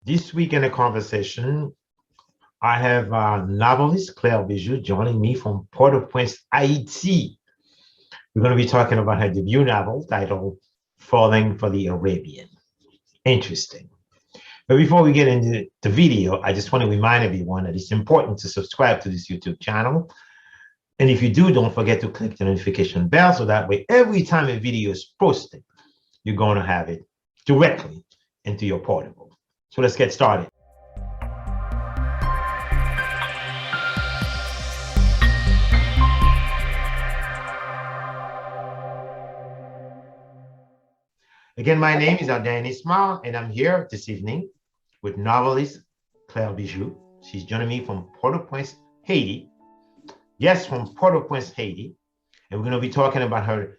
This week in the conversation, I have novelist Claire Bijou joining me from Port-au-Prince, Haiti. We're going to be talking about her debut novel titled Falling for the Arabian. Interesting. But before we get into the video, I just want to remind everyone that it's important to subscribe to this YouTube channel. And if you do, don't forget to click the notification bell so that way every time a video is posted, you're going to have it directly into your portable. So let's get started. Again, my name is Ardain Isma, and I'm here this evening with novelist Claire Bijou. She's joining me from Port-au-Prince, Haiti. Yes, from Port-au-Prince, Haiti. And we're going to be talking about her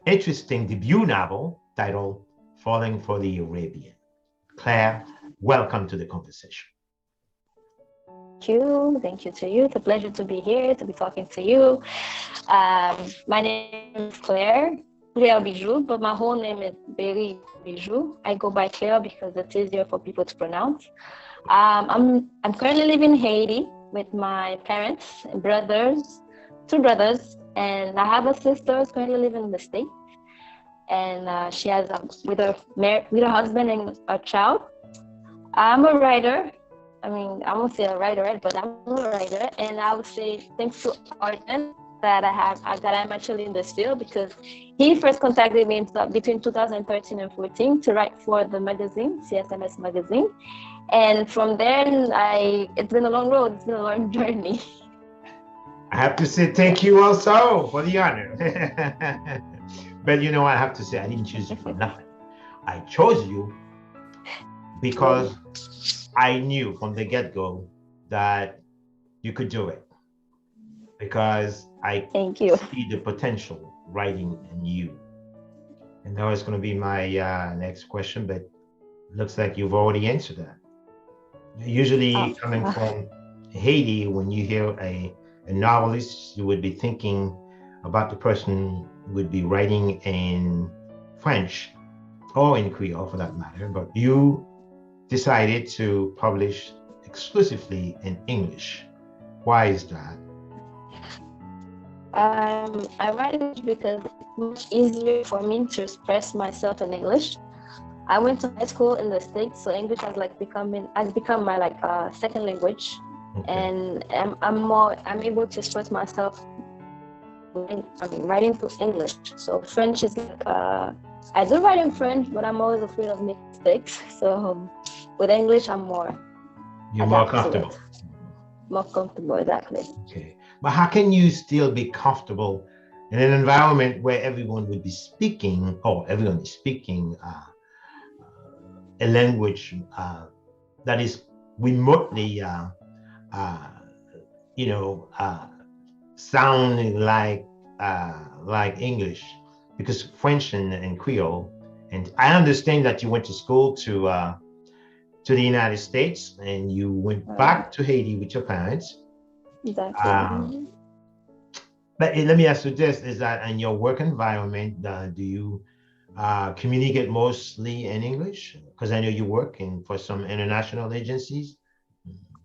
interesting debut novel titled Falling for the Arabian. Claire, welcome to the conversation. Thank you to you. It's a pleasure to be here, to be talking to you. My name is Claire Bijou, but my whole name is Berryves Bijou. I go by Claire because it's easier for people to pronounce. I'm currently living in Haiti with my parents and brothers, two brothers, and I have a sister who's currently living in the States. And she has with her husband and a child. I'm a writer. I mean, I won't say a writer, right? But I'm a writer, and I would say thanks to Ardain that I'm actually in this field because he first contacted me between 2013 and 14 to write for the magazine, CSMS magazine, and from then it's been a long road. It's been a long journey. I have to say thank you also for the honor. But you know, I have to say I didn't choose you for nothing. I chose you because I knew from the get-go that you could do it. Because I Thank you. see the potential writing in you. And that was going to be my next question, but it looks like you've already answered that. Usually coming from Haiti, when you hear a novelist, you would be thinking about the person who would be writing in French or in Creole for that matter, but you decided to publish exclusively in English. Why is that? I write English because it's much easier for me to express myself in English. I went to high school in the States, so English has become my second language, okay. And I'm able to express myself. Writing through English. So French is I do write in French, but I'm always afraid of making mistakes. So with English, You're more comfortable. More comfortable, exactly. Okay. But how can you still be comfortable in an environment where everyone would be speaking, or everyone is speaking a language that is remotely, sounding like English, because French and Creole, and I understand that you went to school to the United States and you went back to Haiti with your parents. Exactly. But let me ask you this: is that in your work environment, do you communicate mostly in English? Because I know you work for some international agencies.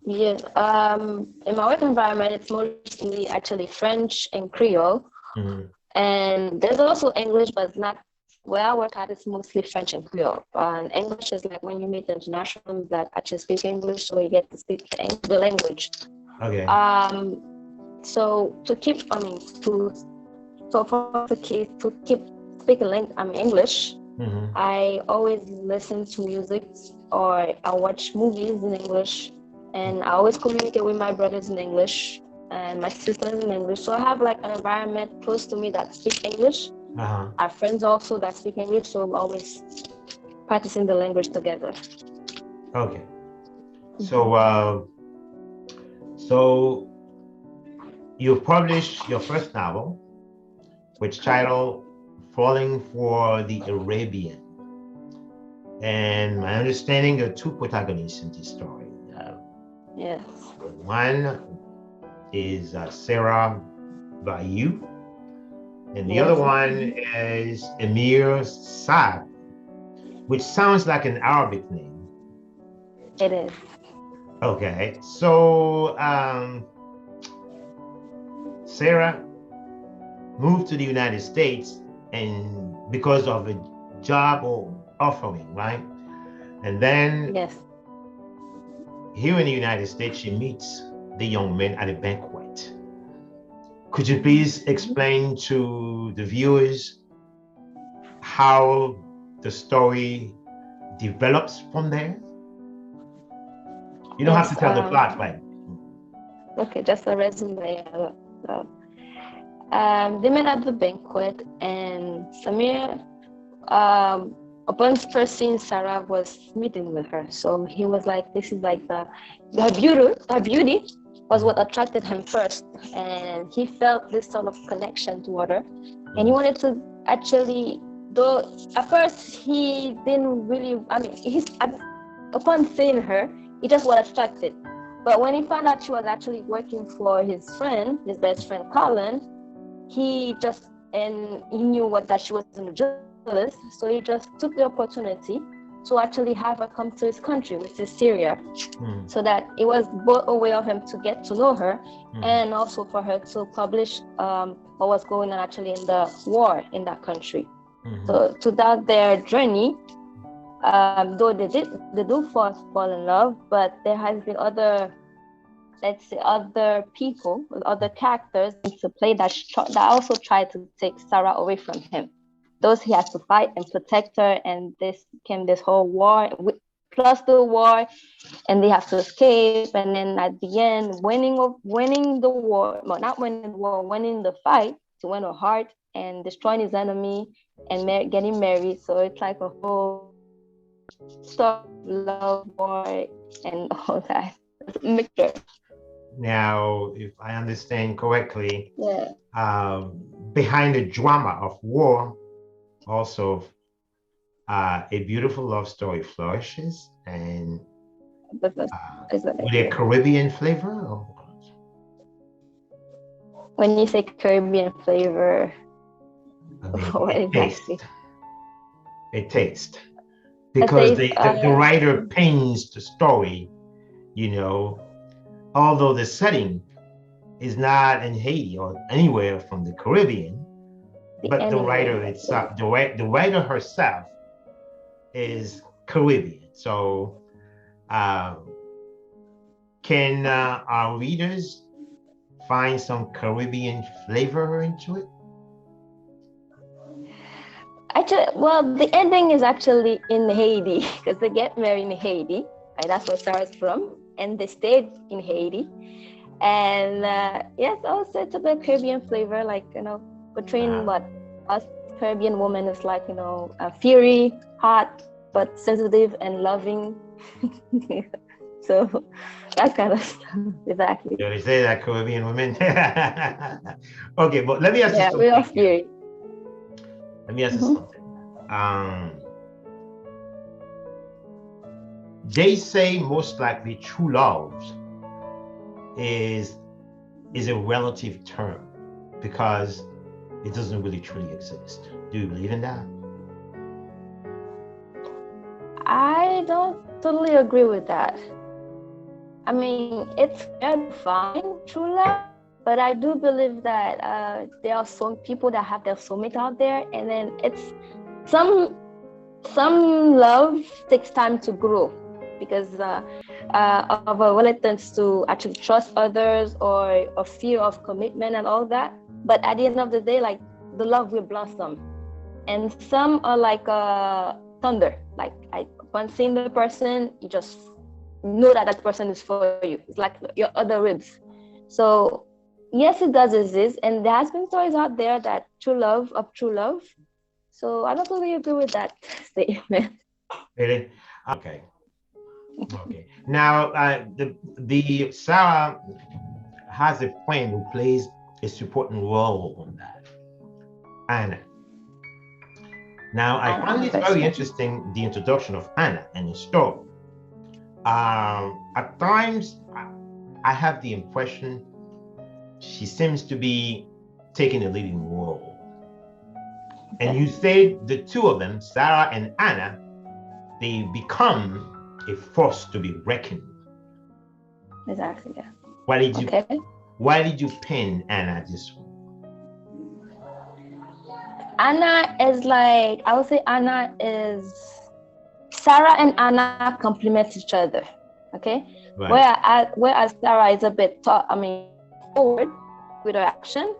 Yes. In my work environment, it's mostly actually French and Creole. Mm-hmm. And there's also English, but it's not where I work at. It's mostly French and Creole. And English is like when you meet internationals that actually speak English, so you get to speak the language. Okay. So to keep speaking English, mm-hmm. I always listen to music or I watch movies in English. And I always communicate with my brothers in English and my sisters in English. So I have like an environment close to me that speaks English. I have friends also that speak English, so I'm always practicing the language together. Okay. So, so you've published your first novel, which titled Falling for the Arabian. And my understanding, there are two protagonists in this story. Yes. One is Sarah Bayou, and the other one is Amir, which sounds like an Arabic name. It is. Okay, so Sarah moved to the United States and because of a job or offering, right? And then Yes. here in the United States, she meets the young man at a banquet. Could you please explain to the viewers how the story develops from there? You don't have to Yes. tell the plot, right? Okay, just a resume. They met at the banquet, and Samir, upon first seeing Sarah, was meeting with her. So he was like, "This is like her beauty. Her beauty was what attracted him first, and he felt this sort of connection toward her, and he wanted to actually. Though at first he didn't really. I mean, upon seeing her, he just was attracted. But when he found out she was actually working for his friend, his best friend Colin, and he knew that she wasn't jealous, so he just took the opportunity to actually have her come to his country, which is Syria, so that it was both a way of him to get to know her and also for her to publish what was going on actually in the war in that country. So to that their journey, though they do fall in love, but there has been other, let's say, other people, other characters to play that also try to take Sarah away from him. Those he has to fight and protect her, and this came this whole war, plus the war, and they have to escape. And then at the end, winning the war, well, not winning the war, winning the fight to win her heart and destroying his enemy and getting married. So it's like a whole story, love, war, and all that. It's a mixture. Now, if I understand correctly, Yeah. behind the drama of war, also a beautiful love story flourishes, and with a Caribbean flavor. Or... When you say Caribbean flavor, I mean, what exactly? A taste. Because the writer paints the story, you know, although the setting is not in Haiti or anywhere from the Caribbean, but the writer itself, the writer herself is Caribbean. So can our readers find some Caribbean flavor into it? Actually, well, the ending is actually in Haiti because they get married in Haiti. Right? That's where Sarah's from, and they stayed in Haiti. And yes, also it's a bit Caribbean flavor, like, portraying what us Caribbean women is like, fiery, hot, but sensitive and loving. So that kind of stuff, exactly. Yeah, they say that Caribbean women. Okay, but let me ask you something. We are fiery. Let me ask you something. They say most likely true love is a relative term because it doesn't really truly exist. Do you believe in that? I don't totally agree with that. I mean, it's fair to find true love, but I do believe that there are some people that have their soulmate out there, and then it's some love takes time to grow because of a reluctance to actually trust others or a fear of commitment and all that. But at the end of the day, like, the love will blossom, and some are like thunder. Like, upon seeing the person, you just know that person is for you. It's like your other ribs. So yes, it does exist, and there has been stories out there that true love. So I don't totally agree with that statement. Really? Okay. Okay. Now, the Sarah has a friend who plays a supporting role on that, Anna. Now, I find it very interesting, the introduction of Anna and the story. At times, I have the impression she seems to be taking a leading role. And you say the two of them, Sarah and Anna, they become a force to be reckoned. Exactly. Yeah. Why did you pen Anna this way? Anna is like, I would say Anna is, Sarah and Anna complement each other. Okay. Right. Whereas Sarah is a bit forward with her action.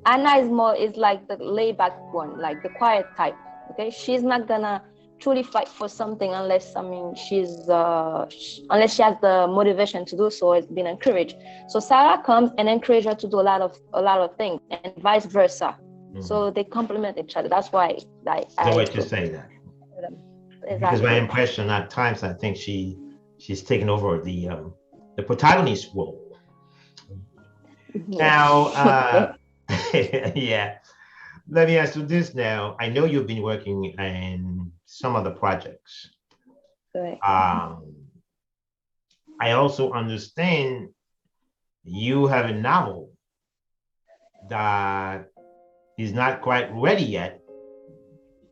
Anna is like the laid back one, like the quiet type. Okay. She's not gonna truly fight for something unless unless she has the motivation to do so. It's been encouraged. So Sarah comes and encourages her to do a lot of things, and vice versa. So they complement each other. That's why the way to say that. Exactly. Because my impression at times, I think she's taken over the protagonist role. Now, yeah. Let me ask you this now. I know you've been working in some other projects. Right. I also understand you have a novel that is not quite ready yet.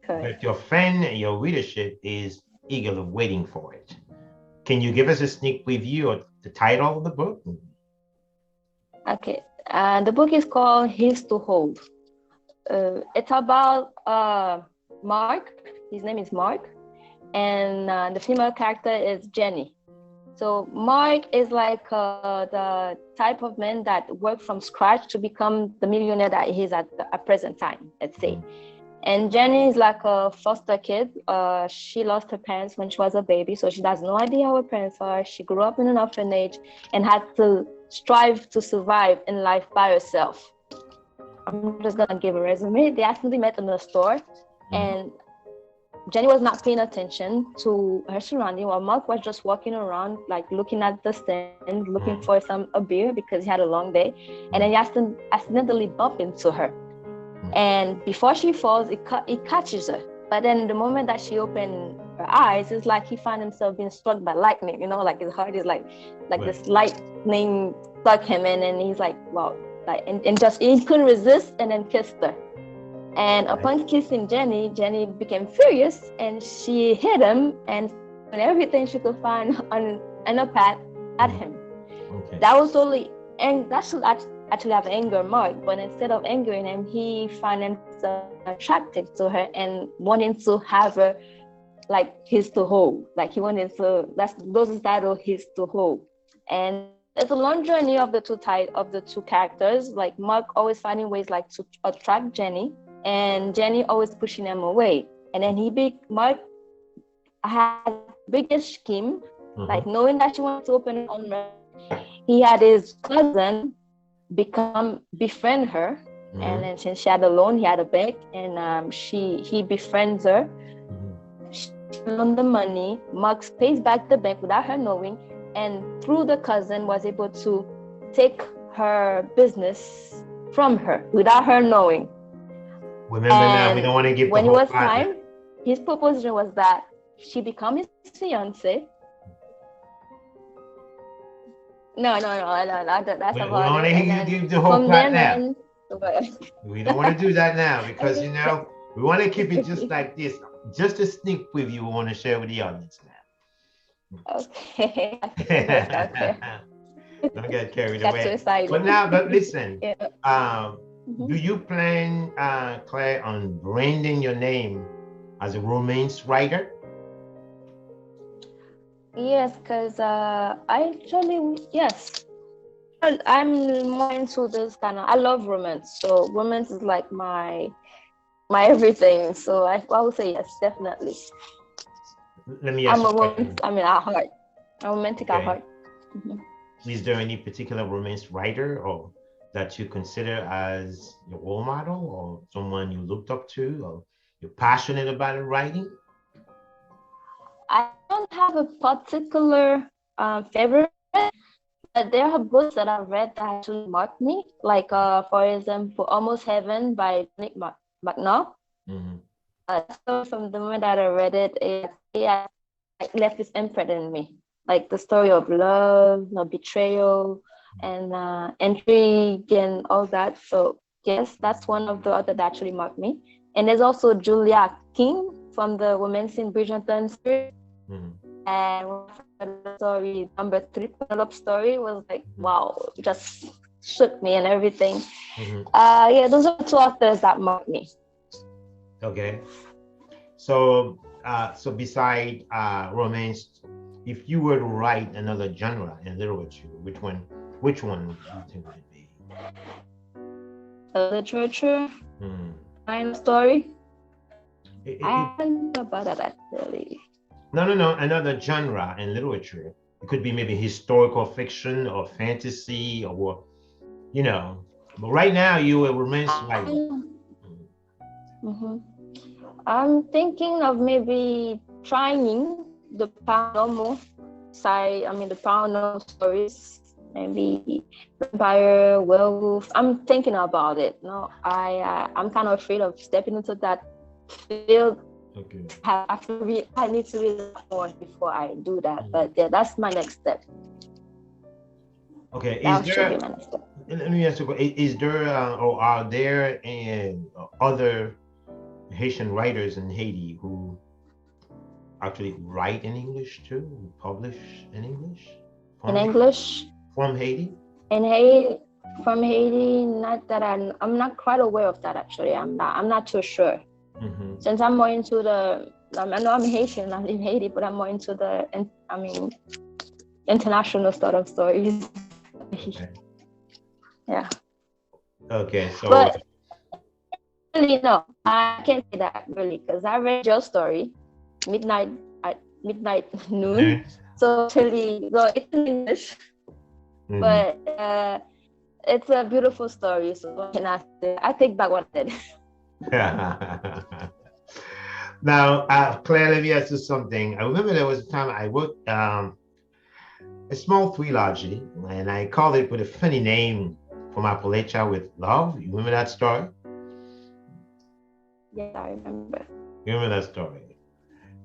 Correct. But your fan and your readership is eagerly waiting for it. Can you give us a sneak preview of the title of the book? Okay. The book is called His to Hold. It's about Mark. His name is Mark. And the female character is Jenny. So Mark is like the type of man that worked from scratch to become the millionaire that he is at the present time, let's say. And Jenny is like a foster kid. She lost her parents when she was a baby, so she has no idea how her parents are. She grew up in an orphanage and had to strive to survive in life by herself. I'm just gonna give a resume. They actually met in the store, and Jenny was not paying attention to her surrounding while Mark was just walking around, like looking at the stand, looking for a beer because he had a long day. And then he accidentally bumped into her. And before she falls, it catches her. But then the moment that she opened her eyes, it's like he found himself being struck by lightning, like his heart is like this lightning struck him in, and he's like, wow, and just he couldn't resist and then kissed her. And upon kissing Jenny became furious and she hit him and everything she could find on a path at him. Okay. That was totally, and that should actually have anger Mark, but instead of angering him, he found himself attracted to her and wanting to have her like his to hold. Like he wanted to, those is title his to hold. And it's a long journey of the two characters. Like Mark always finding ways like to attract Jenny, and Jenny always pushing him away. And then Mark had the biggest scheme, like knowing that she wanted to open her own restaurant. He had his cousin befriend her, and then since she had a loan, he had a bank, and he befriends her. She loaned the money. Mark pays back the bank without her knowing, and through the cousin was able to take her business from her without her knowing. Remember now, we don't want to give when it was time, his proposition was that she become his fiance. No, that's we want to give the whole plot now. We don't want to do that now because we want to keep it just like this. Just a sneak preview we want to share with the audience now. Okay. Don't get carried away. But listen. Yeah. Do you plan, Claire, on branding your name as a romance writer? Yes, because yes. I'm more into this kind of, I love romance. So romance is like my everything. So I would say yes, definitely. Let me ask you. At heart. I'm romantic at heart. Is there any particular romance writer or that you consider as your role model or someone you looked up to or you're passionate about writing? I don't have a particular favorite, but there are books that I've read that actually marked me. Like, for example, Almost Heaven by Nick McNaugh. So from the moment that I read it, it left this imprint in me. Like the story of love, betrayal, and intrigue and all that. So yes, that's one of the other that actually marked me. And there's also Julia King from the Women's in Bridgerton series. And when I found the story, number 3, Penelope story, was like, wow, it just shook me and everything. Yeah, those are 2 authors that marked me. Okay. So, so beside romance, if you were to write another genre in literature, which one do you think would it be? Literature, kind of story. I haven't thought about that actually. No. Another genre in literature. It could be maybe historical fiction or fantasy or, you know. But right now, you are a romance writer. I'm thinking of maybe trying the paranormal side. I mean, the paranormal stories, maybe vampire, werewolf. I'm thinking about it. No, I'm kind of afraid of stepping into that field. Okay. I need to read more before I do that. But yeah, that's my next step. Okay. Let me ask you, is there or are there other Haitian writers in Haiti who actually write in English too, who publish in English? In English? From Haiti? In Haiti, from Haiti, not that I'm not quite aware of that actually. I'm not too sure. Since I'm more into I know I'm Haitian, I'm in Haiti, but I'm more into international sort of stories. Okay. Yeah. Okay, so. But really, no, I can't say that really, because I read your story, midnight noon. So really, so it's in English, but it's a beautiful story. So I take back what I said. Now, Claire, let me ask you something. I remember there was a time I worked a small trilogy, and I called it with a funny name, From Appalachia with Love. You remember that story? Yeah, I remember. You remember that story?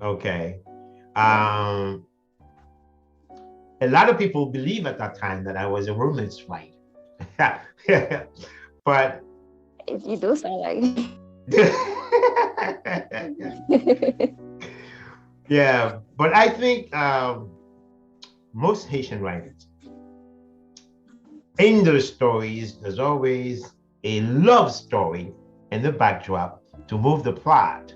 Okay. A lot of people believe at that time that I was a romance writer. But you do sound like yeah, but I think most Haitian writers, in their stories, there's always a love story in the backdrop to move the plot.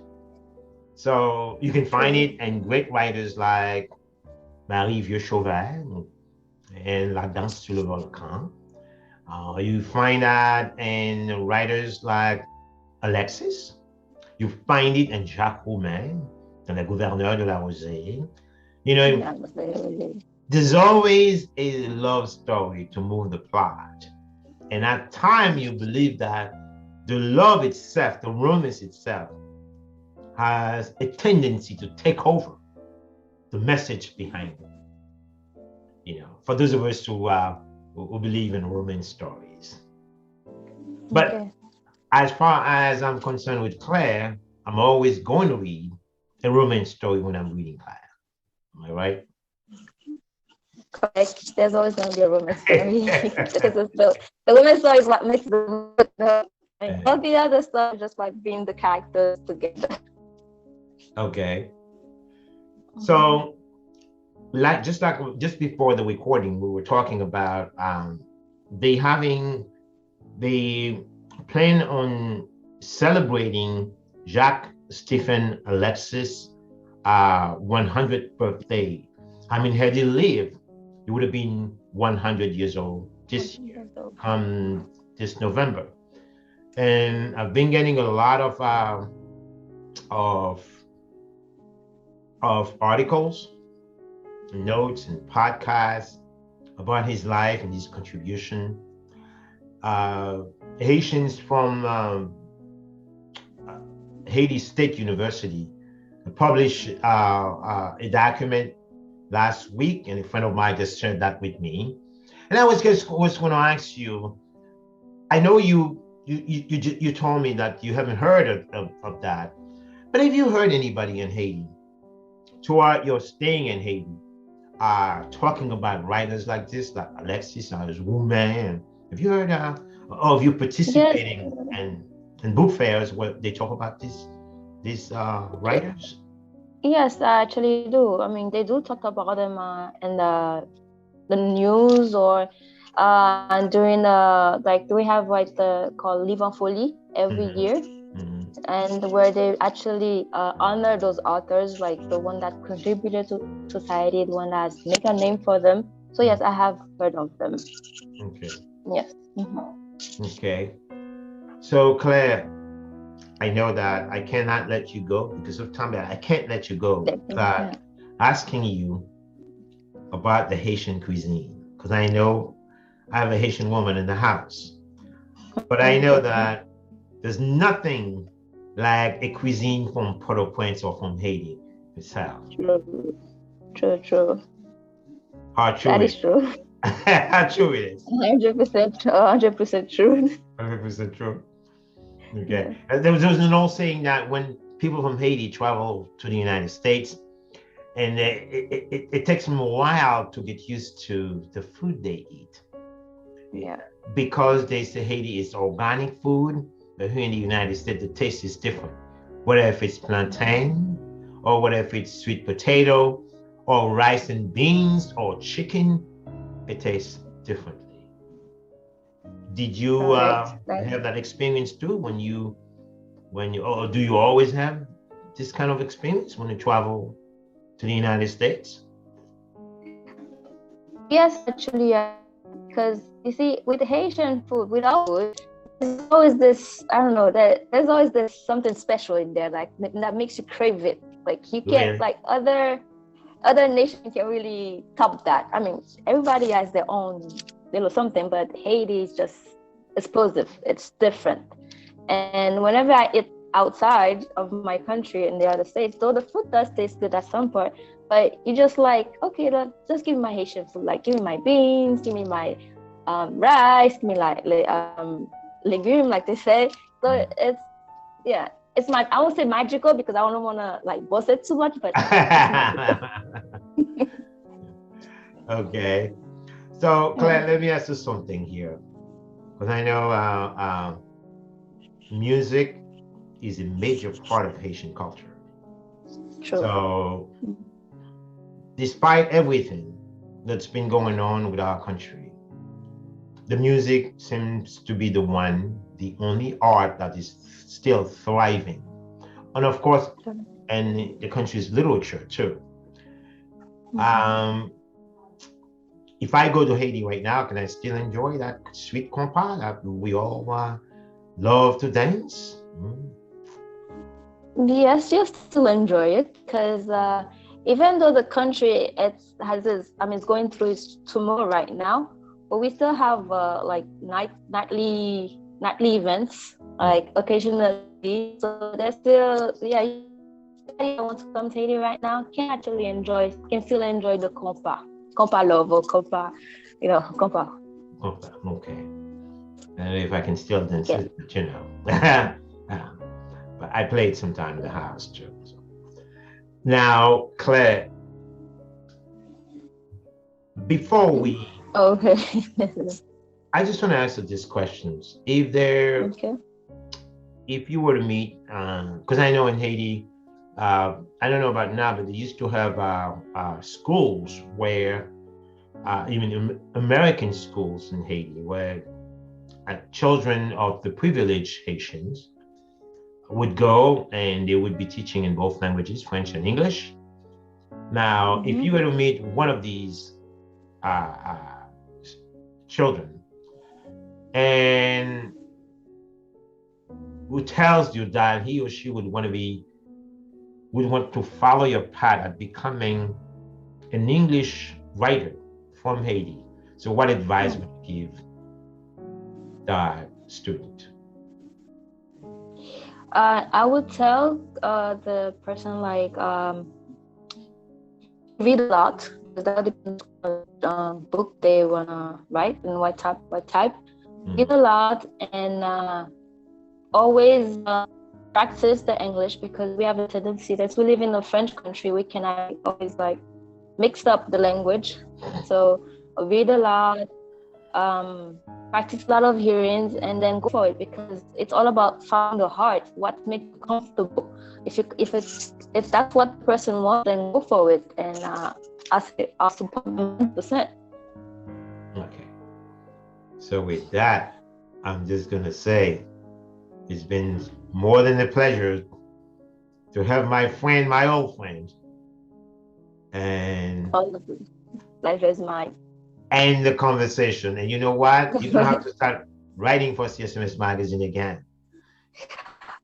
So you can find it in great writers like Berryves Claire and La Danse sur le Volcan. You find that in writers like Alexis. You find it in Jacques, dans Le Gouverneur de la Rosée. You know, there's always a love story to move the plot. And at time, you believe that the love itself, the romance itself, has a tendency to take over the message behind it. You know, for those of us who believe in romance stories. But as far as I'm concerned with Claire, I'm always going to read a romance story when I'm reading Claire. Am I right? Correct. There's always going to be a romance story. Because the romance story is what makes all the other stuff just like being the characters together. Okay. So, just before the recording, we were talking about they plan on celebrating Jacques, Stephen, Alexis 100th birthday. I mean, had he lived, he would have been 100 years old this year, this November. And I've been getting a lot of articles, notes, and podcasts about his life and his contribution. Haitians from Haiti State University published a document last week, and a friend of mine just shared that with me. And I was going to ask you, I know you told me that you haven't heard of that, but have you heard anybody in Haiti, throughout your staying in Haiti, talking about writers like this, like Alexis or his woman? Have you heard of you participating in book fairs where they talk about these writers? Yes, I actually do. I mean, they do talk about them in the news or during the like we have like the called Live en Folie every Mhm, year, mhm. and where they actually honor those authors, like the one that contributed to society, the one that has make a name for them. So Mm. yes, I have heard of them. Okay. Yes. Mhm. Okay. So Claire, I know that I cannot let you go because of time, but I can't let you go Yeah. without asking you about the Haitian cuisine. Because I know I have a Haitian woman in the house, but I know Okay. that there's nothing like a cuisine from Port-au-Prince or from Haiti itself. True. True. True. How true That it is true. is. How true it is. 100%. 100% true. 100% true. Okay. Yeah. There was an old saying that when people from Haiti travel to the United States, and it takes them a while to get used to the food they eat Yeah. because they say Haiti is organic food, but here in the United States the taste is different. Whether if it's plantain, or whether if it's sweet potato, or rice and beans, or chicken, it tastes differently. Did you Correct. Like, have that experience too or do you always have this kind of experience when you travel to the United States? yes, actually, because you see, with Haitian food, with our food, there's always this, I don't know, that there's always this something special in there, like that makes you crave it. Like you can't, Really? like other nations can really top that. I mean, everybody has their own little something, but Haiti is just explosive. It's different. And whenever I eat outside of my country in the other states, though the food does taste good at some point, but you just like, okay, just give me my Haitian food. Like, give me my beans, give me my rice, give me like legume, like they say. So it's yeah, it's my I won't say magical because I don't want to like boast it too much, but it's magical. Okay. So, Yeah, Claire, let me ask you something here. Because I know music is a major part of Haitian culture. true. So, despite everything that's been going on with our country, the music seems to be the only art that is still thriving. And of course, and the country's literature too. Um, if I go to Haiti right now, can I still enjoy that sweet compas that we all love to dance? Mm. Yes, you still enjoy it because even though the country it's going through its turmoil right now, but we still have like nightly events Mm. like occasionally. So there's still anybody that wants to come to Haiti right now can still enjoy the compa love or compa. Okay, okay. And if I can still dance Yeah. it, but you know. But I played some time in the house too. So. Now, Claire, before we, Okay. I just want to answer these questions. Okay. If you were to meet, because I know in Haiti, I don't know about now, but they used to have schools where, even American schools in Haiti, where children of the privileged Haitians would go and they would be teaching in both languages, French and English. Now, if you were to meet one of these uh, uh, children and who tells you that he or she would want to follow your path at becoming an English writer from Haiti. So, what advice would you give that student? I would tell the person like read a lot because that depends on what book they wanna write and what type. Read a Mm. lot and always practice the English because we have a tendency that we live in a French country. We can always like mix up the language. So read a lot, practice a lot of hearings, and then go for it, because it's all about following the heart, what makes you comfortable. If that's what the person wants, then go for it. And I'll support them 100%. Okay. So with that, I'm just gonna say it's been more than a pleasure to have my friend, my old friend, and All the pleasure is mine. end the conversation. And you know what? You're gonna have to start writing for CSMS magazine again.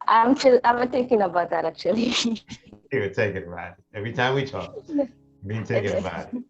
I'm thinking about that actually. You're thinking about it. Every time we talk, you've been thinking about it.